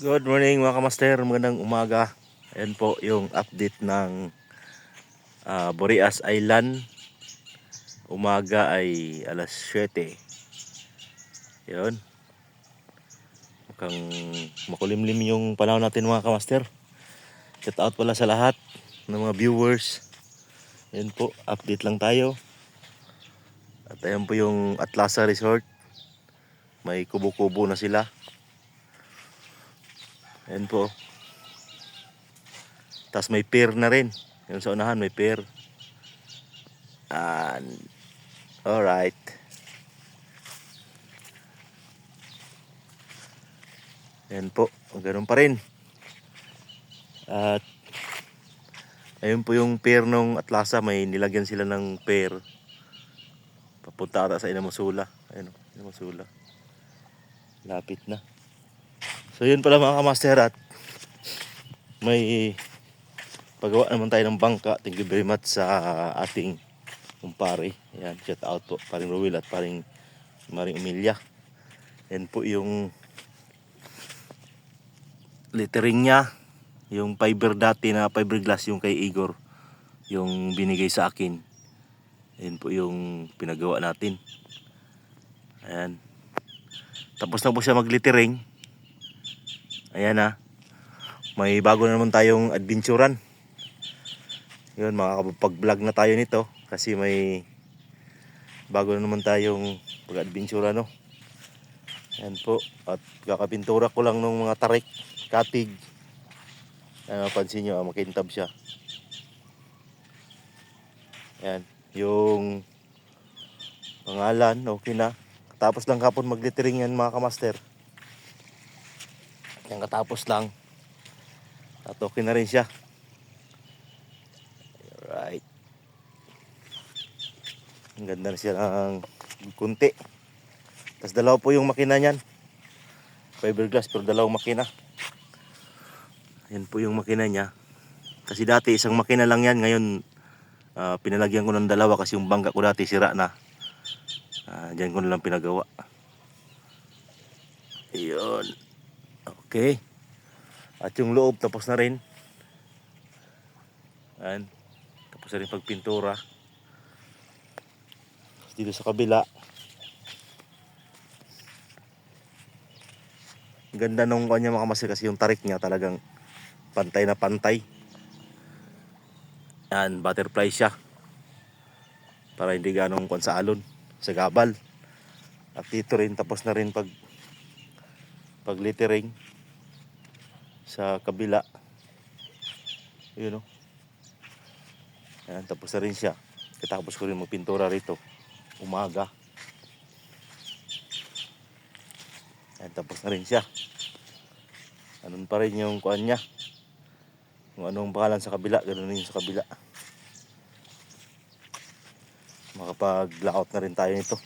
Good morning mga kamaster, magandang umaga. Ayan po yung update ng Boreas Island. Umaga ay alas 7. Yun. Mukhang makulimlim yung panahon natin mga kamaster. Shout out pala sa lahat ng mga viewers. Ayan po, update lang tayo. At ayan po yung Atlasa Resort. May kubo-kubo na sila. Ayan po. Tapos may pier na rin. Yung sa unahan may pier. And alright. Ayan po, ganoon pa rin. At ayun po yung pier ng Atlasa, may nilagyan sila ng pier. Papunta ata sa Inamusula. Ayun, Inamusula. Lapit na. So yun pala mga kamaster, at may pagawa naman tayo ng bangka. Thank you very much sa ating kumpare. Ayan, shout out po paring Ruel at paring Maring Emilia. Yan po yung lettering niya. Yung fiber dati na fiberglass yung kay Igor, yung binigay sa akin. Yan po yung pinagawa natin. Ayan. Tapos na po siya mag-lettering. Ayan na. May bago na naman tayong adventuran. Yun, makakapag-vlog na tayo nito. Kasi may bago na naman tayong pag-adventuran, no? Ayan po. At kakapintura ko lang ng mga tarik, katig. Ayan, mapansin nyo, makintab siya. Ayan. Yung pangalan, okay na. Tapos lang kapon mag-lettering yan mga kamaster. Yan, katapos lang. At okay na rin siya. Alright. Ang ganda na siya ng kunti. Tapos dalawa po yung makina niyan. Fiberglass pero dalawang makina. Yan po yung makina niya. Kasi dati isang makina lang yan. Ngayon pinalagyan ko ng dalawa kasi yung bangka ko dati sira na. Diyan ko na lang pinagawa. Ayun. Okay. At yung loob tapos na rin. Ayan. Tapos na rin pagpintura. Dito sa kabila, ganda nung kanya mga kamaster kasi yung tarik niya talagang pantay na pantay. Yan, butterfly siya para hindi ganong kwan sa alon, sa gabal. At dito rin tapos na rin pag lettering sa kabila. Yun, no? Yan, tapos na rin siya. Katapos ko rin magpintura rito umaga. Yan, tapos na rin siya. Ganun pa rin yung kuan niya. Kung anong pangalan sa kabila, ganun rin sa kabila. Makapag-layout na rin tayo nito.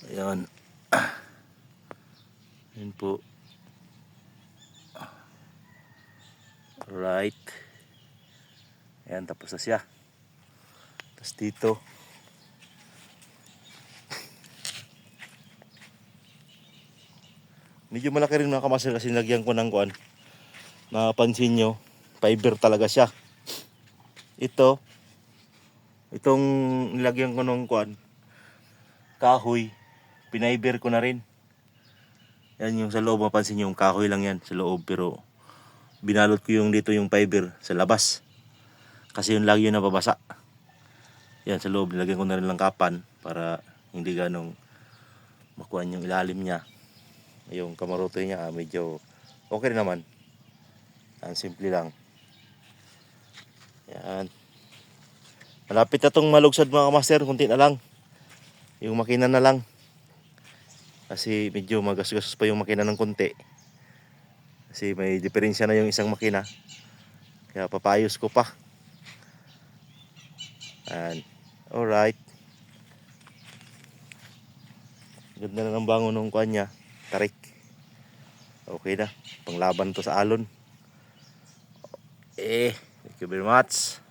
Ayan. Ayan po. Right. Ayan, tapos na siya. Tapos dito. Medyo malaki rin mga kamaster kasi nilagyan ko ng kuan. Napansin nyo, fiber talaga siya. Itong nilagyan ko ng kuan, kahoy, pinaiber ko na rin. Yan yung sa loob, mapansin nyo yung kahoy lang yan sa loob, pero binalot ko yung dito yung fiber sa labas. Kasi yung lagi yung nababasa. Yan sa loob, nilagyan ko na rin lang kapan para hindi ganong makuha yung ilalim niya. Yung kamarote niya medyo okay rin naman. Ang simple lang. Yan. Malapit na tong malugsad mga kamaster, kunti na lang. Yung makina na lang. Kasi medyo magastos pa yung makina ng kunti. Kasi may diferensya na yung isang makina. Kaya papayos ko pa. And alright. Ganda na ng bangon ng kuan niya. Tarik. Okay na. Panglaban to sa alon. Thank you very much.